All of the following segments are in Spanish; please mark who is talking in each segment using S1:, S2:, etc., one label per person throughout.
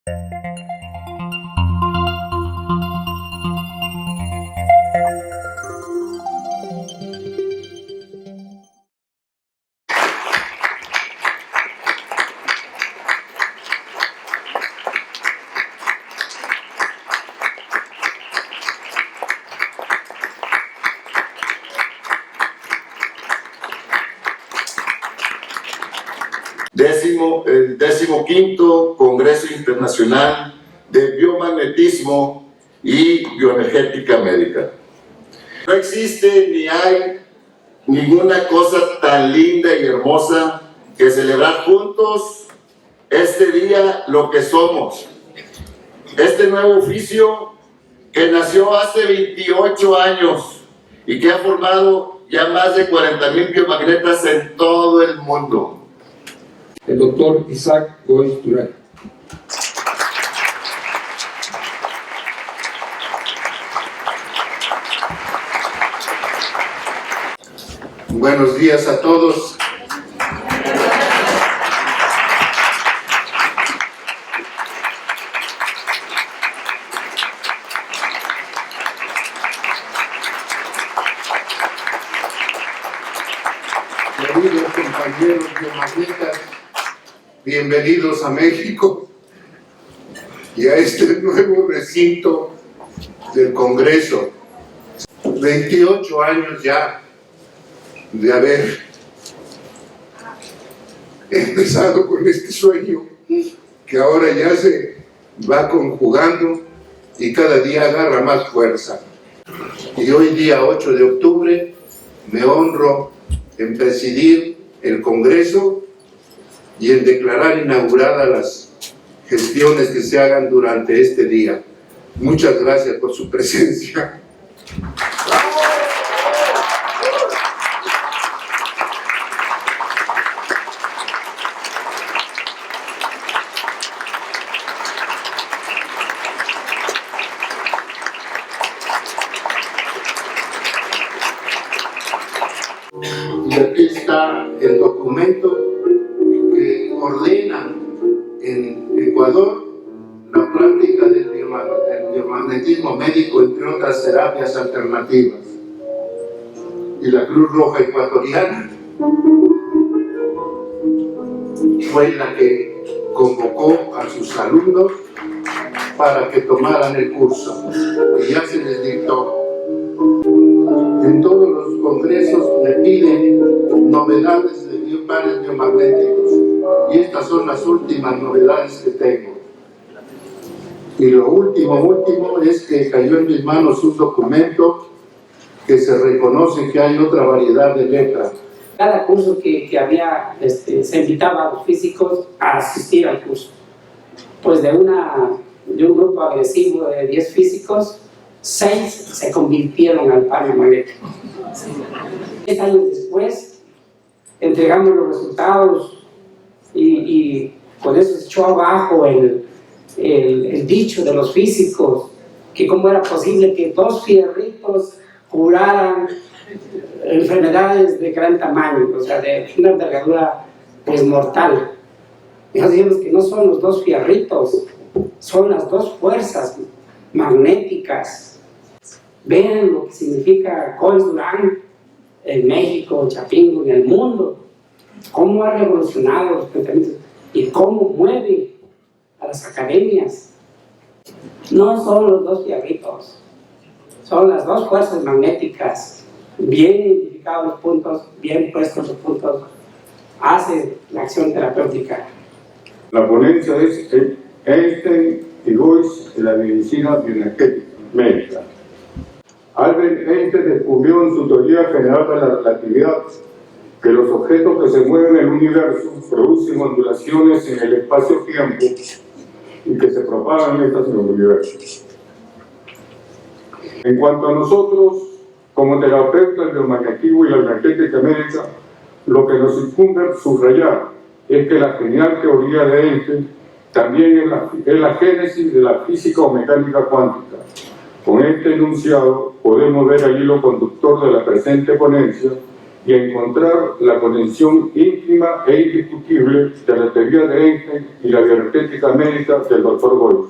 S1: El 15º Congreso Internacional de Biomagnetismo y Bioenergética Médica. No existe ni hay ninguna cosa tan linda y hermosa que celebrar juntos este día lo que somos. Este nuevo oficio que nació hace 28 años y que ha formado ya más de 40,000 biomagnetas en todo el mundo.
S2: El doctor Isaac Goiz Durán.
S1: Buenos días a todos. Queridos compañeros biomagnetas, bienvenidos a México y a este nuevo recinto del Congreso. 28 años ya de haber empezado con este sueño que ahora ya se va conjugando y cada día agarra más fuerza. Y hoy día 8 de octubre me honro en presidir el Congreso y en declarar inauguradas las gestiones que se hagan durante este día. Muchas gracias por su presencia. Y aquí está el documento que ordena en Ecuador la práctica del biomagnetismo médico, entre otras terapias alternativas. Y la Cruz Roja Ecuatoriana fue la que convocó a sus alumnos para que tomaran el curso. Y ya se les dictó. En todos los congresos le piden novedades de pares biomagnéticos y estas son las últimas novedades que tengo. Y lo último es que cayó en mis manos un documento que se reconoce que hay otra variedad de letras.
S3: Cada curso que había, se invitaba a los físicos a asistir al curso. Pues de un grupo agresivo de 10 físicos, 6 se convirtieron al par biomagnético. 10 años después, entregamos los resultados y con eso se echó abajo el dicho de los físicos, que cómo era posible que 2 fierritos curaran enfermedades de gran tamaño, o sea, de una envergadura pues mortal. Y nos dijimos que no son los 2 fierritos, son las 2 fuerzas magnéticas. Vean lo que significa Goiz Durán en México, Chapingo, en el mundo, cómo ha revolucionado los pensamientos y cómo mueve a las academias. No son los 2 fierritos, son las 2 fuerzas magnéticas, bien identificados los puntos, bien puestos los puntos, hace la acción terapéutica.
S4: La ponencia es Einstein y Goiz en la medicina bioenergética médica. Albert Einstein descubrió en su teoría general de la relatividad que los objetos que se mueven en el universo producen ondulaciones en el espacio-tiempo y que se propagan estas en el universo. En cuanto a nosotros, como terapeutas del biomagnetismo y la energética médica, lo que nos incumbe subrayar es que la genial teoría de Einstein también es la génesis de la física o mecánica cuántica. Con este enunciado podemos ver el hilo conductor de la presente ponencia y encontrar la conexión íntima e indiscutible de la teoría de Einstein y la bioenergética médica del Dr. Goiz.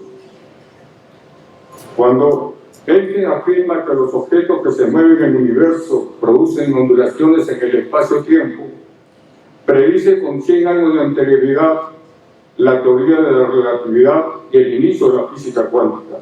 S4: Cuando Einstein afirma que los objetos que se mueven en el universo producen ondulaciones en el espacio-tiempo, predice con 100 años de anterioridad la teoría de la relatividad y el inicio de la física cuántica.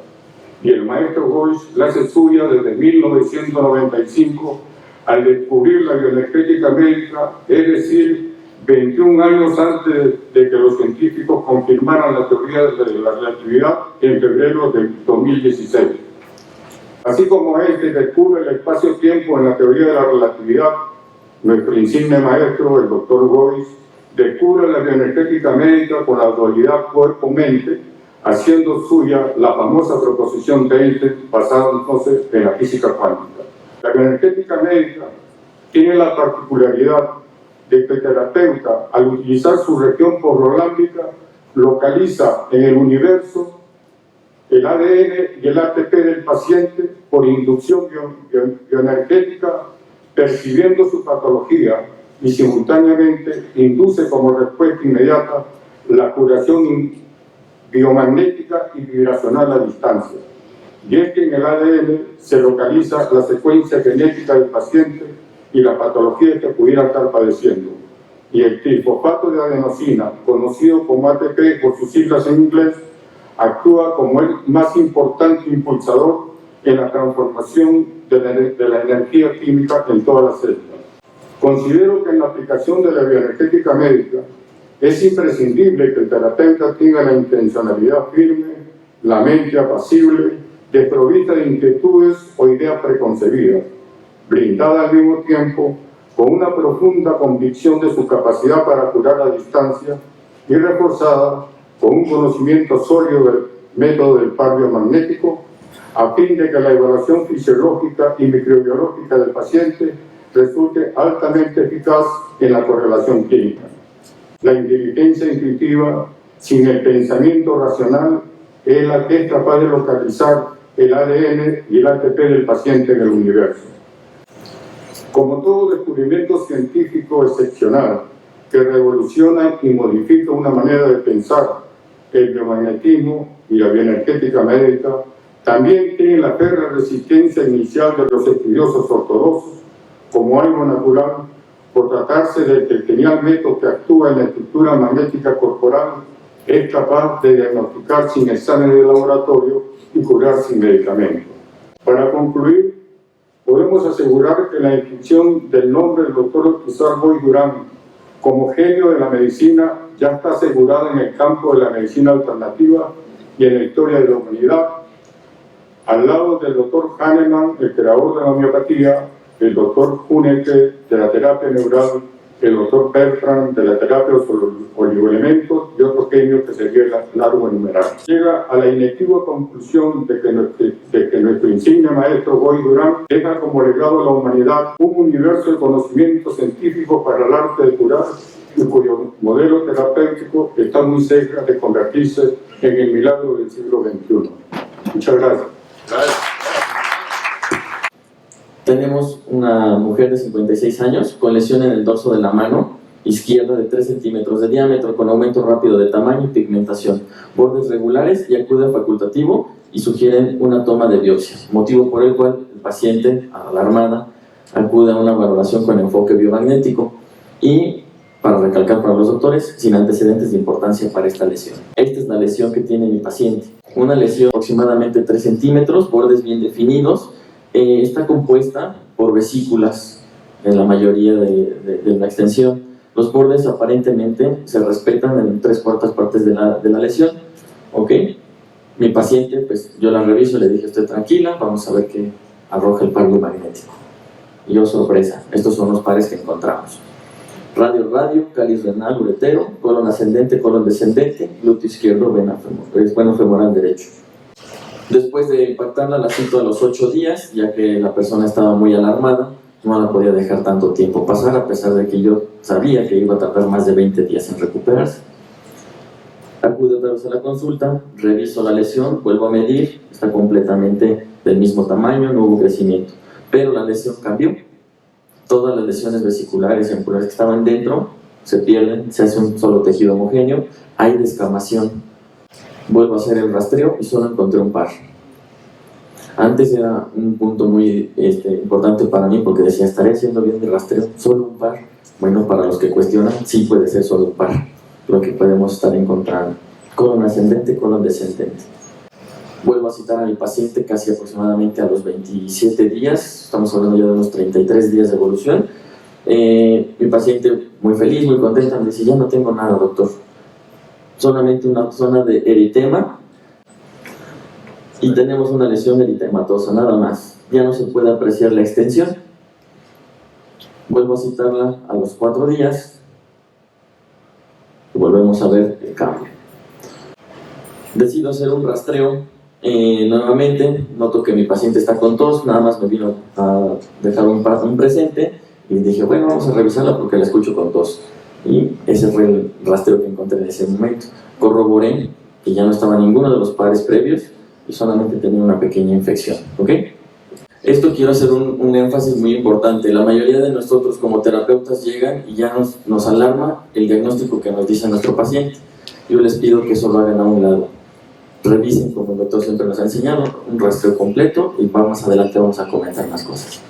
S4: Y el maestro Goiz la hace suya desde 1995 al descubrir la bioenergética médica, es decir, 21 años antes de que los científicos confirmaran la teoría de la relatividad en febrero de 2016. Así como descubre el espacio-tiempo en la teoría de la relatividad, nuestro insigne maestro, el Dr. Goiz, descubre la bioenergética médica con la dualidad cuerpo-mente, haciendo suya la famosa proposición de Einstein basada entonces en la física cuántica. La bioenergética médica tiene la particularidad de que el terapeuta, al utilizar su región porrolámbica, localiza en el universo el ADN y el ATP del paciente por inducción bioenergética, percibiendo su patología y simultáneamente induce como respuesta inmediata la curación biomagnética y vibracional a distancia. Y es que en el ADN se localiza la secuencia genética del paciente y la patología que pudiera estar padeciendo. Y el trifosfato de adenosina, conocido como ATP por sus siglas en inglés, actúa como el más importante impulsador en la transformación de la energía química en todas las células. Considero que en la aplicación de la bioenergética médica es imprescindible que el terapeuta tenga la intencionalidad firme, la mente apacible, desprovista de inquietudes o ideas preconcebidas, blindada al mismo tiempo con una profunda convicción de su capacidad para curar a distancia y reforzada con un conocimiento sólido del método del par biomagnético, a fin de que la evaluación fisiológica y microbiológica del paciente resulte altamente eficaz en la correlación clínica. La inteligencia intuitiva, sin el pensamiento racional, es la que es capaz de localizar el ADN y el ATP del paciente en el universo. Como todo descubrimiento científico excepcional que revoluciona y modifica una manera de pensar, el biomagnetismo y la bioenergética médica también tienen la férrea resistencia inicial de los estudiosos ortodoxos como algo natural, por tratarse del que el genial método que actúa en la estructura magnética corporal es capaz de diagnosticar sin exámenes de laboratorio y curar sin medicamento. Para concluir, podemos asegurar que la inscripción del nombre del Dr. Isaac Goiz Durán como genio de la medicina ya está asegurada en el campo de la medicina alternativa y en la historia de la humanidad, al lado del Dr. Hahnemann, el creador de la homeopatía, el Dr. Huneke de la terapia neural, el Dr. Bertrand de la terapia de los oligoelementos y otros genios que sería largo enumerar. Llega a la inequívoca conclusión de que nuestro insigne maestro Goiz Durán deja como legado a la humanidad un universo de conocimientos científicos para el arte de curar y cuyo modelo terapéutico está muy cerca de convertirse en el milagro del siglo XXI. Muchas gracias.
S5: Tenemos una mujer de 56 años con lesión en el dorso de la mano izquierda de 3 centímetros de diámetro, con aumento rápido de tamaño y pigmentación, bordes regulares, y acude al facultativo y sugieren una toma de biopsia, motivo por el cual el paciente, alarmada, acude a una valoración con enfoque biomagnético y, para recalcar para los doctores, sin antecedentes de importancia para esta lesión. Esta es la lesión que tiene mi paciente, una lesión de aproximadamente 3 centímetros, bordes bien definidos. Está compuesta por vesículas en la mayoría de la extensión. Los bordes aparentemente se respetan en 3/4 partes de la lesión. ¿Ok? Mi paciente, pues yo la reviso, le dije, estoy tranquila, vamos a ver qué arroja el par biomagnético. Y yo, sorpresa, estos son los pares que encontramos. Radio, cáliz renal, uretero, colon ascendente, colon descendente, glúteo izquierdo, veno femoral derecho. Después de impactarla, la cito a los 8 días, ya que la persona estaba muy alarmada, no la podía dejar tanto tiempo pasar, a pesar de que yo sabía que iba a tardar más de 20 días en recuperarse. Acudo otra vez a la consulta, reviso la lesión, vuelvo a medir, está completamente del mismo tamaño, no hubo crecimiento, pero la lesión cambió. Todas las lesiones vesiculares y ampulares que estaban dentro se pierden, se hace un solo tejido homogéneo, hay descamación. Vuelvo a hacer el rastreo y solo encontré un par. Antes era un punto muy importante para mí porque decía, ¿estaré haciendo bien mi rastreo? ¿Solo un par? Bueno, para los que cuestionan, sí puede ser solo un par lo que podemos estar encontrando. Colon ascendente, colon descendente. Vuelvo a citar a mi paciente casi aproximadamente a los 27 días, estamos hablando ya de unos 33 días de evolución. Mi paciente muy feliz, muy contenta, me dice, ya no tengo nada, doctor. Solamente una zona de eritema y tenemos una lesión eritematosa, nada más. Ya no se puede apreciar la extensión. Vuelvo a citarla a los 4 días y volvemos a ver el cambio. Decido hacer un rastreo nuevamente, noto que mi paciente está con tos, nada más me vino a dejar un presente y dije, bueno, vamos a revisarla porque la escucho con tos. Y ese fue el rastreo que encontré en ese momento. Corroboré que ya no estaba ninguno de los pares previos y solamente tenía una pequeña infección, ¿ok? Esto quiero hacer un énfasis muy importante. La mayoría de nosotros como terapeutas llegan y ya nos alarma el diagnóstico que nos dice nuestro paciente. Yo les pido que eso lo hagan a un lado. Revisen, como el doctor siempre nos ha enseñado, un rastreo completo y más adelante vamos a comentar más cosas.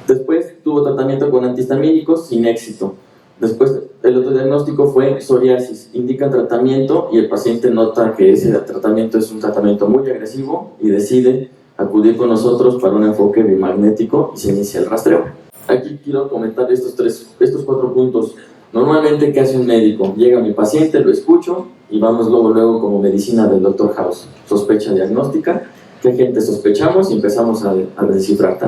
S5: Después tuvo tratamiento con antihistamínicos sin éxito. Después el otro diagnóstico fue psoriasis. Indican tratamiento y el paciente nota que ese tratamiento es un tratamiento muy agresivo y decide acudir con nosotros para un enfoque biomagnético y se inicia el rastreo. Aquí quiero comentar estos 4 puntos. Normalmente, ¿qué hace un médico? Llega mi paciente, lo escucho y vamos luego como medicina del Dr. House. Sospecha diagnóstica, ¿qué gente sospechamos? Y empezamos a descifrar.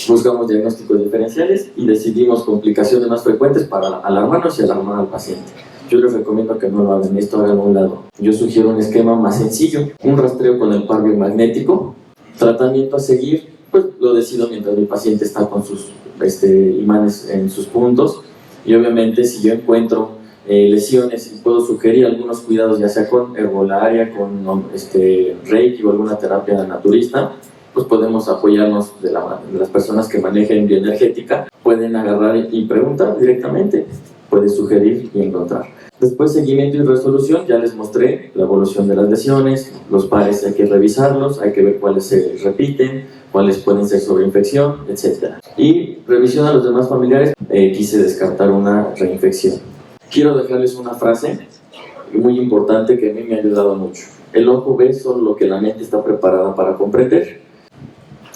S5: Buscamos diagnósticos diferenciales y decidimos complicaciones más frecuentes para alarmarnos y alarmar al paciente. Yo les recomiendo que no lo hagan, esto hagan a un lado. Yo sugiero un esquema más sencillo, un rastreo con el par biomagnético, tratamiento a seguir, pues lo decido mientras mi paciente está con sus imanes en sus puntos. Y obviamente si yo encuentro lesiones y puedo sugerir algunos cuidados, ya sea con herbolaria, con reiki o alguna terapia naturista, pues podemos apoyarnos de las personas que manejen bioenergética, pueden agarrar y preguntar directamente, pueden sugerir y encontrar. Después seguimiento y resolución, ya les mostré la evolución de las lesiones, los pares hay que revisarlos, hay que ver cuáles se repiten, cuáles pueden ser sobre infección, etc. Y revisión a los demás familiares, quise descartar una reinfección. Quiero dejarles una frase muy importante que a mí me ha ayudado mucho. El ojo ve solo lo que la mente está preparada para comprender.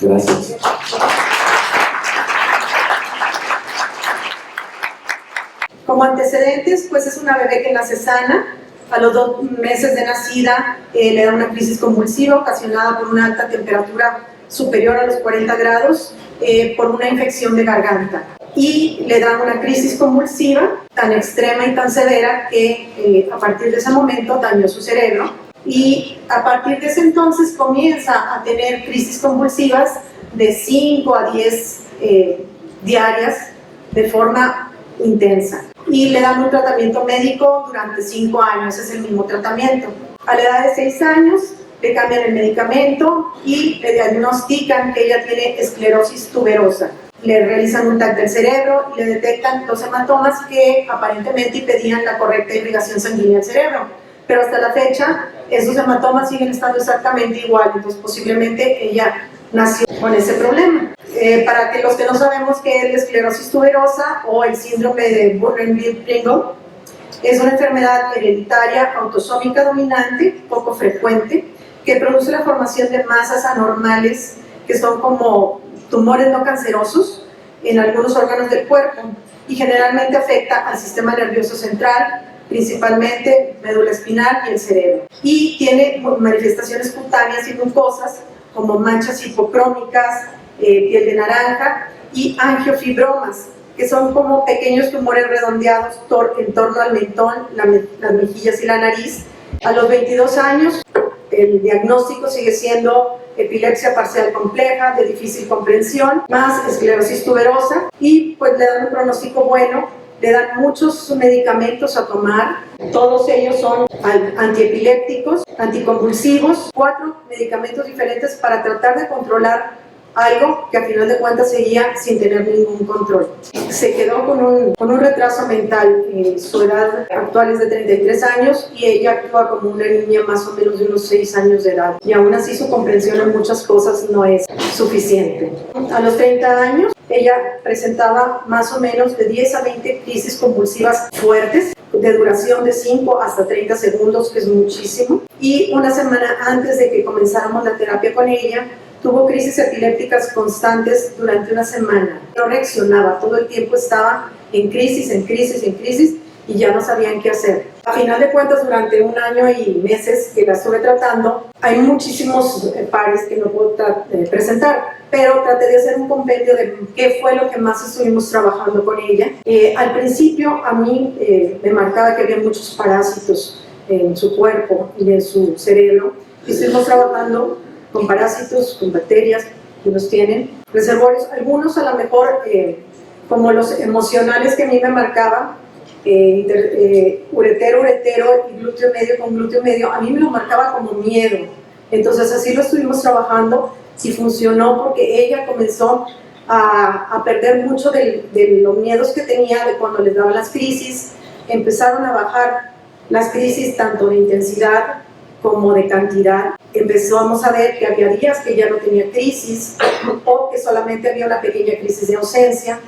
S5: Gracias.
S6: Como antecedentes, pues es una bebé que nace sana. A los 2 meses de nacida le da una crisis convulsiva ocasionada por una alta temperatura superior a los 40 grados por una infección de garganta. Y le da una crisis convulsiva tan extrema y tan severa que a partir de ese momento dañó su cerebro. Y a partir de ese entonces comienza a tener crisis convulsivas de 5 a 10 diarias de forma intensa. Y le dan un tratamiento médico durante 5 años, es el mismo tratamiento. A la edad de 6 años le cambian el medicamento y le diagnostican que ella tiene esclerosis tuberosa. Le realizan un TAC del cerebro y le detectan 2 hematomas que aparentemente impedían la correcta irrigación sanguínea al cerebro. Pero hasta la fecha, esos hematomas siguen estando exactamente igual, entonces posiblemente ella nació con ese problema. Para que los que no sabemos qué es la esclerosis tuberosa o el síndrome de Burden-Pringle, es una enfermedad hereditaria autosómica dominante, poco frecuente, que produce la formación de masas anormales que son como tumores no cancerosos en algunos órganos del cuerpo y generalmente afecta al sistema nervioso central, principalmente médula espinal y el cerebro. Y tiene manifestaciones cutáneas y mucosas como manchas hipocrómicas, piel de naranja y angiofibromas, que son como pequeños tumores redondeados en torno al mentón, las mejillas y la nariz. A los 22 años, el diagnóstico sigue siendo epilepsia parcial compleja, de difícil comprensión, más esclerosis tuberosa, y pues le dan un pronóstico bueno, le dan muchos medicamentos a tomar, todos ellos son antiepilépticos, anticonvulsivos, 4 medicamentos diferentes para tratar de controlar algo que a final de cuentas seguía sin tener ningún control. Se quedó con un retraso mental. Su edad actual es de 33 años y ella actúa como una niña más o menos de unos 6 años de edad. Y aún así su comprensión en muchas cosas no es suficiente. A los 30 años, ella presentaba más o menos de 10 a 20 crisis convulsivas fuertes, de duración de 5 hasta 30 segundos, que es muchísimo. Y una semana antes de que comenzáramos la terapia con ella, tuvo crisis epilépticas constantes durante una semana. No reaccionaba, todo el tiempo estaba en crisis, en crisis, en crisis, y ya no sabían qué hacer. A final de cuentas, durante un año y meses que la estuve tratando, hay muchísimos pares que no puedo presentar, pero traté de hacer un compendio de qué fue lo que más estuvimos trabajando con ella. Al principio a mí me marcaba que había muchos parásitos en su cuerpo y en su cerebro, y estuvimos trabajando con parásitos, con bacterias que los tienen, reservorios, algunos a lo mejor como los emocionales que a mí me marcaban, uretero y glúteo medio con glúteo medio, a mí me lo marcaba como miedo. Entonces así lo estuvimos trabajando y funcionó porque ella comenzó a perder mucho de los miedos que tenía de cuando les daban las crisis. Empezaron a bajar las crisis tanto de intensidad como de cantidad. Empezamos a ver que había días que ya no tenía crisis o que solamente había una pequeña crisis de ausencia,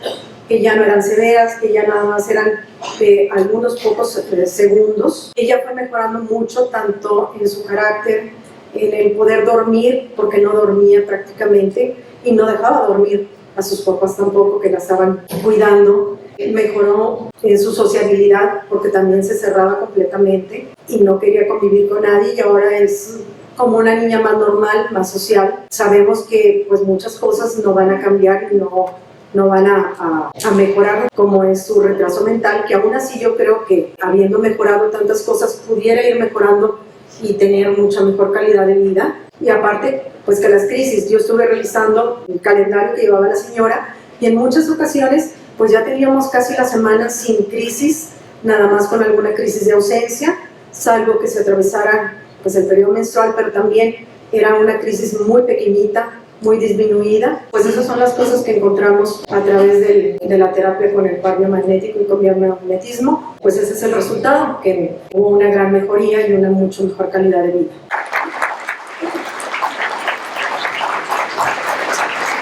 S6: que ya no eran severas, que ya nada más eran de algunos pocos segundos. Ella fue mejorando mucho, tanto en su carácter, en el poder dormir, porque no dormía prácticamente, y no dejaba dormir a sus papás tampoco, que la estaban cuidando. Mejoró en su sociabilidad, porque también se cerraba completamente y no quería convivir con nadie, y ahora es como una niña más normal, más social. Sabemos que pues muchas cosas no van a cambiar y no van a mejorar, como es su retraso mental, que aún así yo creo que habiendo mejorado tantas cosas pudiera ir mejorando y tener mucha mejor calidad de vida. Y aparte, pues que las crisis, yo estuve revisando el calendario que llevaba la señora y en muchas ocasiones pues ya teníamos casi la semana sin crisis, nada más con alguna crisis de ausencia, salvo que se atravesara pues el periodo menstrual, pero también era una crisis muy pequeñita, muy disminuida. Pues esas son las cosas que encontramos a través de la terapia con el par biomagnético y con biomagnetismo. Pues ese es el resultado, que hubo una gran mejoría y una mucho mejor calidad de vida.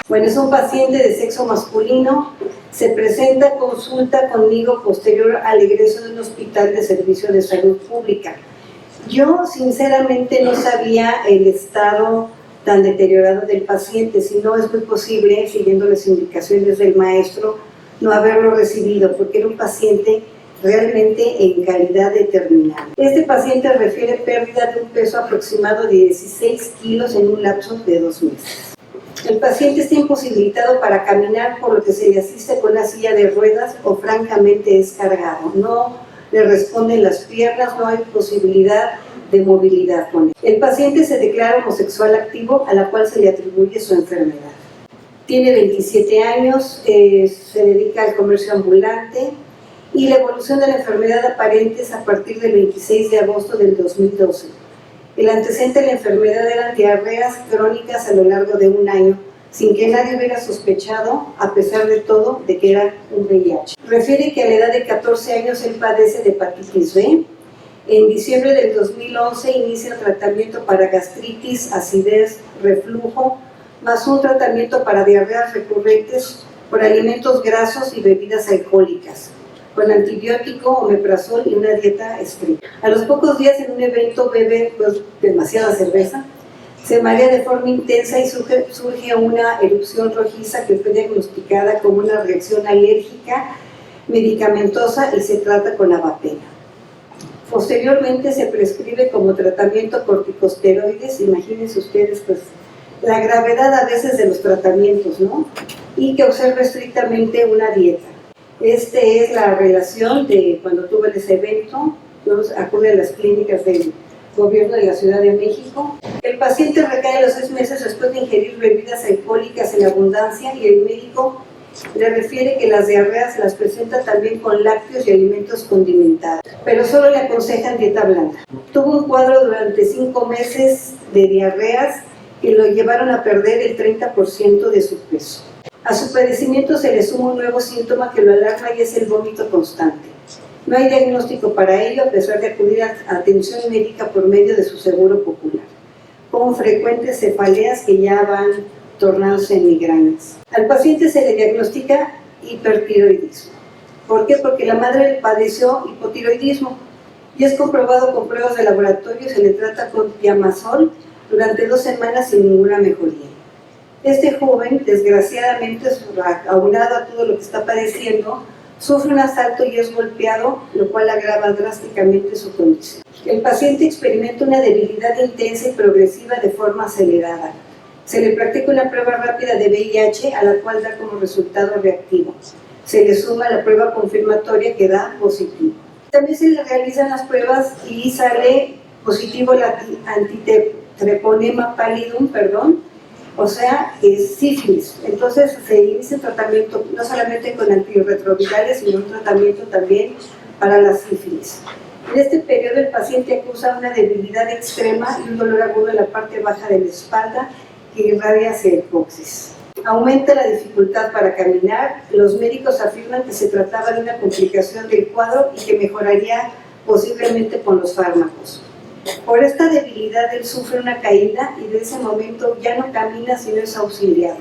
S7: Bueno, es un paciente de sexo masculino, se presenta a consulta conmigo posterior al egreso de un hospital de servicio de salud pública. Yo sinceramente no sabía el estado tan deteriorado del paciente, si no es muy posible, siguiendo las indicaciones del maestro, no haberlo recibido, porque era un paciente realmente en calidad determinada. Este paciente refiere pérdida de un peso aproximado de 16 kilos en un lapso de 2 meses. El paciente está imposibilitado para caminar, por lo que se le asiste con una silla de ruedas o francamente es cargado. No le responden las piernas, no hay posibilidad de movilidad con él. El paciente se declara homosexual activo, a la cual se le atribuye su enfermedad. Tiene 27 años, se dedica al comercio ambulante y la evolución de la enfermedad aparente es a partir del 26 de agosto del 2012. El antecedente de la enfermedad eran diarreas crónicas a lo largo de un año, sin que nadie hubiera sospechado, a pesar de todo, de que era un VIH. Refiere que a la edad de 14 años él padece de hepatitis B. En diciembre del 2011 inicia el tratamiento para gastritis, acidez, reflujo, más un tratamiento para diarreas recurrentes por alimentos grasos y bebidas alcohólicas, con antibiótico, omeprazol y una dieta estricta. A los pocos días en un evento bebe demasiada cerveza, se marea de forma intensa y surge una erupción rojiza que fue diagnosticada como una reacción alérgica medicamentosa y se trata con avapena. Posteriormente se prescribe como tratamiento corticosteroides, imagínense ustedes pues la gravedad a veces de los tratamientos, ¿no? Y que observa estrictamente una dieta. Esta es la relación de cuando tuve ese evento, acude a las clínicas del gobierno de la Ciudad de México. El paciente recae a los 6 meses después de ingerir bebidas alcohólicas en abundancia y el médico le refiere que las diarreas las presenta también con lácteos y alimentos condimentados, pero solo le aconsejan dieta blanda. Tuvo un cuadro durante 5 meses de diarreas que lo llevaron a perder el 30% de su peso. A su padecimiento se le suma un nuevo síntoma que lo alarma y es el vómito constante. No hay diagnóstico para ello a pesar de acudir a atención médica por medio de su seguro popular, con frecuentes cefaleas que ya van tornándose en migrañas. Al paciente se le diagnostica hipertiroidismo. ¿Por qué? Porque la madre padeció hipotiroidismo y es comprobado con pruebas de laboratorio. Se le trata con diamazol durante 2 semanas sin ninguna mejoría. Este joven, desgraciadamente, aunado a todo lo que está padeciendo, sufre un asalto y es golpeado, lo cual agrava drásticamente su condición. El paciente experimenta una debilidad intensa y progresiva de forma acelerada. Se le practica una prueba rápida de VIH, a la cual da como resultado reactivo. Se le suma la prueba confirmatoria que da positivo. También se le realizan las pruebas y sale positivo la antitreponema pallidum, o sea, es sífilis. Entonces se inicia el tratamiento no solamente con antirretrovirales, sino un tratamiento también para la sífilis. En este periodo el paciente acusa una debilidad extrema y un dolor agudo en la parte baja de la espalda que irradia hacia el coxis. Aumenta la dificultad para caminar. Los médicos afirman que se trataba de una complicación del cuadro y que mejoraría posiblemente con los fármacos. Por esta debilidad él sufre una caída y de ese momento ya no camina sino es auxiliado,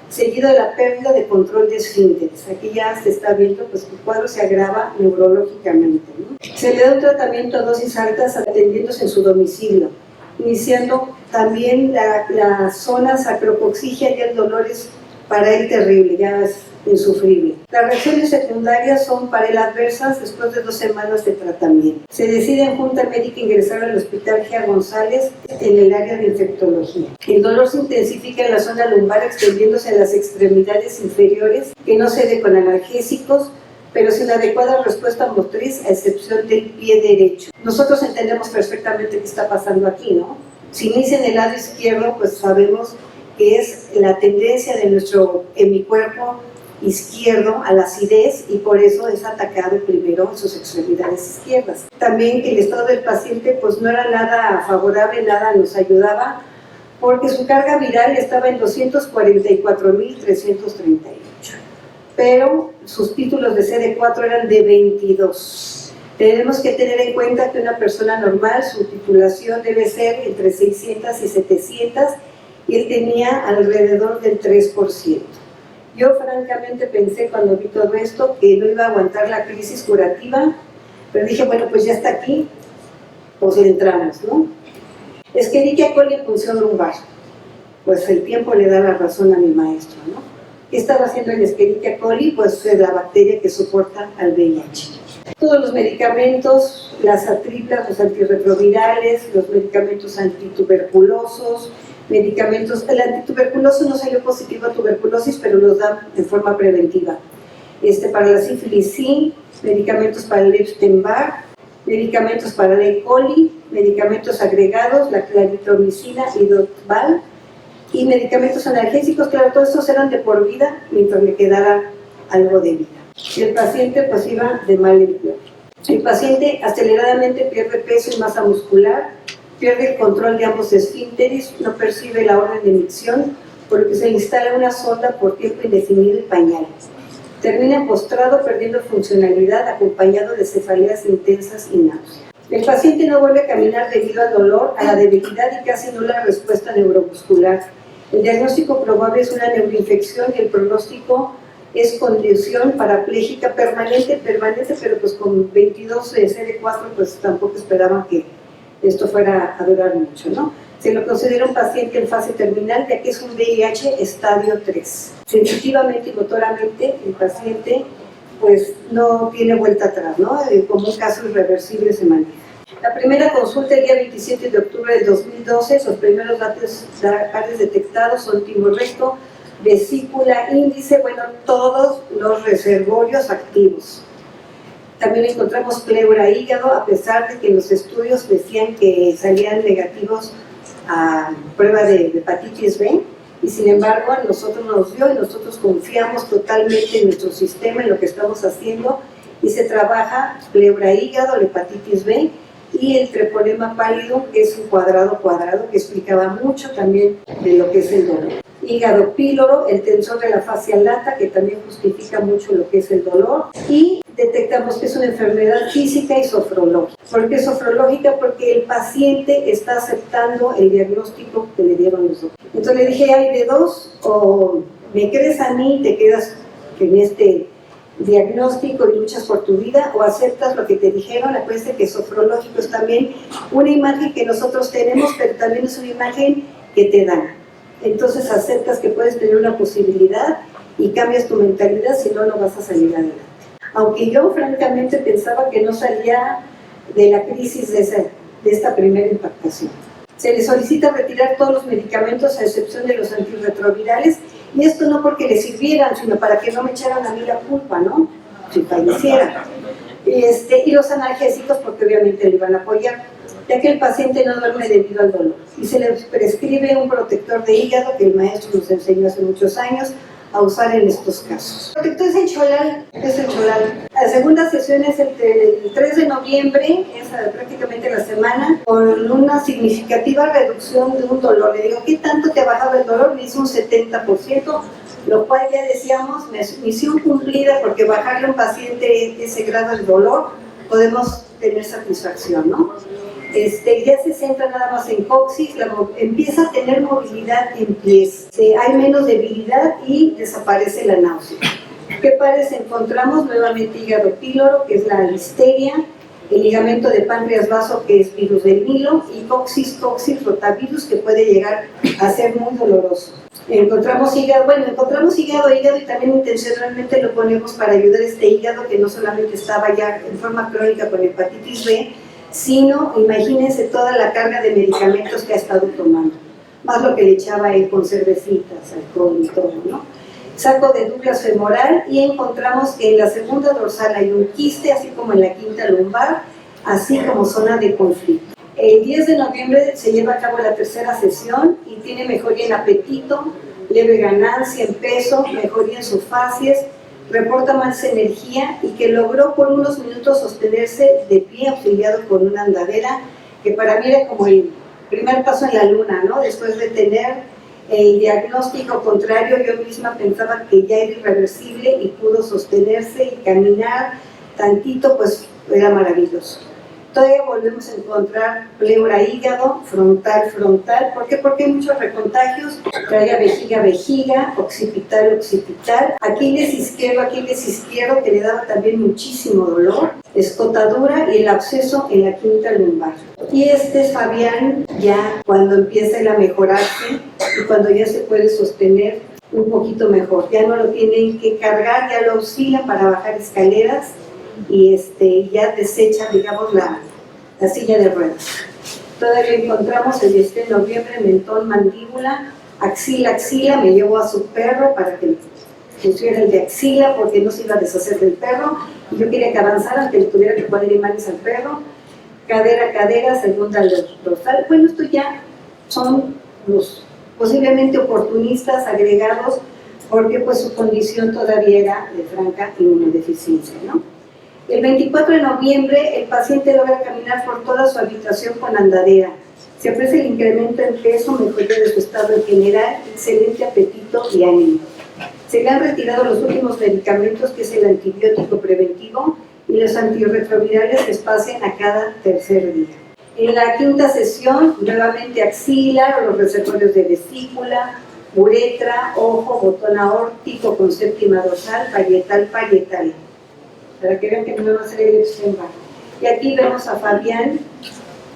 S7: seguido de la pérdida de control de esfínteres. Aquí ya se está viendo pues, que el cuadro se agrava neurológicamente, ¿no? Se le da un tratamiento a dosis altas atendiéndose en su domicilio, iniciando también la zona sacrocoxígea y el dolor es para él terrible, ya es insufrible. Las reacciones secundarias son para él adversas después de 2 semanas de tratamiento. Se decide en junta médica ingresar al Hospital Gia González en el área de infectología. El dolor se intensifica en la zona lumbar extendiéndose a las extremidades inferiores, que no cede con analgésicos, pero sin adecuada respuesta motriz a excepción del pie derecho. Nosotros entendemos perfectamente qué está pasando aquí, ¿no? Si inicia en el lado izquierdo, pues sabemos que es la tendencia de nuestro hemicuerpo izquierdo a la acidez y por eso es atacado primero en sus extremidades izquierdas. También que el estado del paciente pues no era nada favorable, nada nos ayudaba, porque su carga viral estaba en 244.338, pero sus títulos de CD4 eran de 22. Tenemos que tener en cuenta que una persona normal, su titulación debe ser entre 600 y 700, y él tenía alrededor del 3%. Yo francamente pensé cuando vi todo esto que no iba a aguantar la crisis curativa, pero dije, bueno, pues ya está aquí, pues le entramos, ¿no? Escherichia coli en punción lumbar. Pues el tiempo le da la razón a mi maestro, ¿no? ¿Qué estaba haciendo el Escherichia coli? Pues es la bacteria que soporta al VIH. Todos los medicamentos, las atriplas, los antirretrovirales, los medicamentos antituberculosos, medicamentos, el antituberculoso no salió positivo a tuberculosis, pero los dan de forma preventiva. Para la sífilis sí, medicamentos para el Epstein-Barr, medicamentos para la E. coli, medicamentos agregados, la claritromicina y Dotval, y medicamentos analgésicos. Claro, todos estos eran de por vida mientras le quedara algo de vida. Y el paciente pues iba de mal en peor. El paciente aceleradamente pierde peso y masa muscular, pierde el control de ambos esfínteres, no percibe la orden de micción, por lo que se le instala una sonda por tiempo indefinido y pañales. Termina postrado, perdiendo funcionalidad, acompañado de cefaleas intensas y náuseas. El paciente no vuelve a caminar debido al dolor, a la debilidad y casi nula respuesta neuromuscular. El diagnóstico probable es una neuroinfección y el pronóstico es condición parapléjica permanente, pero pues con 22 de CD4 pues tampoco esperaban que esto fuera a durar mucho, ¿no? Se lo considera un paciente en fase terminal, ya que es un VIH estadio 3. Sensitivamente y motoramente, el paciente pues no tiene vuelta atrás, ¿no? Como un caso irreversible se maneja. La primera consulta el día 27 de octubre del 2012, los primeros datos detectados son timorrecto, vesícula, índice, bueno, todos los reservorios activos. También encontramos pleura hígado, a pesar de que los estudios decían que salían negativos a prueba de hepatitis B, y sin embargo a nosotros nos dio y nosotros confiamos totalmente en nuestro sistema, en lo que estamos haciendo, y se trabaja pleura hígado, la hepatitis B, y el treponema pálido, que es un cuadrado, que explicaba mucho también de lo que es el dolor. Hígado píloro, el tensor de la fascia lata, que también justifica mucho lo que es el dolor, y detectamos que es una enfermedad física y sofrológica. ¿Por qué sofrológica? Porque el paciente está aceptando el diagnóstico que le dieron los doctores. Entonces le dije, hay de dos, o me crees a mí y te quedas en este diagnóstico y luchas por tu vida, o aceptas lo que te dijeron. Acuérdense que sofrológico es también una imagen que nosotros tenemos, pero también es una imagen que te dan. Entonces aceptas que puedes tener una posibilidad y cambias tu mentalidad, si no, no vas a salir adelante. Aunque yo francamente pensaba que no salía de la crisis de esta primera impactación. Se le solicita retirar todos los medicamentos a excepción de los antirretrovirales, y esto no porque le sirvieran, sino para que no me echaran a mí la culpa, ¿no? Si falleciera. Y los analgésicos porque obviamente le iban a apoyar, ya que el paciente no duerme debido al dolor. Y se le prescribe un protector de hígado que el maestro nos enseñó hace muchos años a usar en estos casos. El protector es el Cholal. La segunda sesión es el 3 de noviembre, es prácticamente la semana, con una significativa reducción de un dolor. Le digo, ¿qué tanto te ha bajado el dolor? Me hizo un 70%, lo cual ya decíamos, misión cumplida, porque bajarle a un paciente ese grado de dolor, podemos tener satisfacción, ¿no? Ya se centra nada más en coxis, empieza a tener movilidad en pies, hay menos debilidad y desaparece la náusea. ¿Qué pares encontramos? Nuevamente hígado píloro, que es la listeria, el ligamento de páncreas vaso, que es virus del Nilo, y coxis rotavirus, que puede llegar a ser muy doloroso. Encontramos hígado y también intencionalmente lo ponemos para ayudar a este hígado que no solamente estaba ya en forma crónica con hepatitis B, sino, imagínense toda la carga de medicamentos que ha estado tomando, más lo que le echaba él con cervecitas, alcohol y todo, ¿no? Saco de Douglas femoral y encontramos que en la segunda dorsal hay un quiste, así como en la quinta lumbar, así como zona de conflicto. El 10 de noviembre se lleva a cabo la tercera sesión y tiene mejoría en apetito, leve ganancia en peso, mejoría en sus facies, reporta más energía y que logró por unos minutos sostenerse de pie auxiliado con una andadera, que para mí era como el primer paso en la luna, ¿no? Después de tener el diagnóstico contrario, yo misma pensaba que ya era irreversible y pudo sostenerse y caminar tantito, pues era maravilloso. Todavía volvemos a encontrar pleura hígado, frontal. ¿Por qué? Porque hay muchos recontagios. Traía vejiga, occipital. Aquiles izquierdo, que le daba también muchísimo dolor. Escotadura y el absceso en la quinta lumbar. Y este es Fabián, ya cuando empieza él a mejorarse y cuando ya se puede sostener un poquito mejor. Ya no lo tienen que cargar, ya lo auxilian para bajar escaleras. Y ya desecha, digamos, la silla de ruedas. Todavía encontramos el 10 de noviembre, mentón, mandíbula, axila, me llevó a su perro para que pusiera el de axila porque no se iba a deshacer del perro y yo quería que avanzara, que le tuviera que poner imanes al perro. Cadera, segunda dorsal. Bueno, esto ya son los posiblemente oportunistas agregados porque pues su condición todavía era de franca inmunodeficiencia, ¿no? El 24 de noviembre, el paciente logra caminar por toda su habitación con andadera. Se aprecia el incremento en peso, mejoría de su estado en general, excelente apetito y ánimo. Se le han retirado los últimos medicamentos, que es el antibiótico preventivo, y los antirretrovirales que espacian a cada tercer día. En la quinta sesión, nuevamente axila, los receptores de vesícula, uretra, ojo, botón aórtico con séptima dorsal, parietal. Para que vean que no me va a salir el Epstein-Barr. Y aquí vemos a Fabián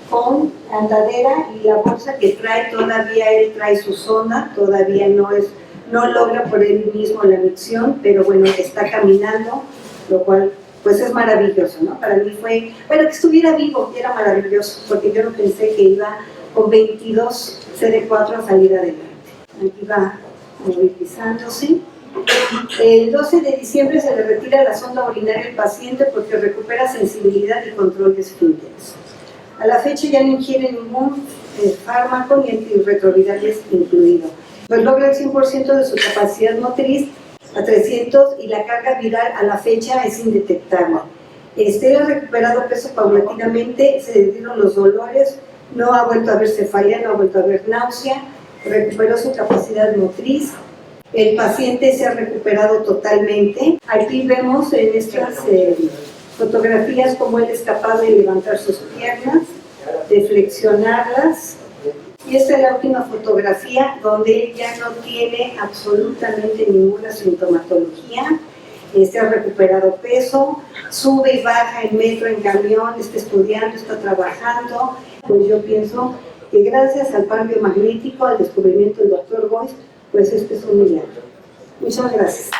S7: con andadera y la bolsa que trae, todavía él trae su sonda, todavía no logra por él mismo la micción, pero bueno, está caminando, lo cual pues es maravilloso, ¿no? Para mí fue, bueno, que estuviera vivo, era maravilloso, porque yo no pensé que iba con 22 CD4 a salir adelante. Aquí va movilizándose. El 12 de diciembre se le retira la sonda urinaria al paciente porque recupera sensibilidad y control de esfínteres. A la fecha ya no ingiere ningún fármaco ni antirretrovirales incluido. Pues logra el 100% de su capacidad motriz a 300 y la carga viral a la fecha es indetectable. Ha recuperado peso paulatinamente, se le dieron los dolores, no ha vuelto a ver cefalea, no ha vuelto a ver náusea, recuperó su capacidad motriz. El paciente se ha recuperado totalmente. Aquí vemos en estas fotografías cómo él es capaz de levantar sus piernas, de flexionarlas. Y esta es la última fotografía donde él ya no tiene absolutamente ninguna sintomatología. Ha recuperado peso, sube y baja en metro, en camión, está estudiando, está trabajando. Pues yo pienso que gracias al par biomagnético, al descubrimiento del Dr. Boyce, pues este es un milagro. Muchas gracias.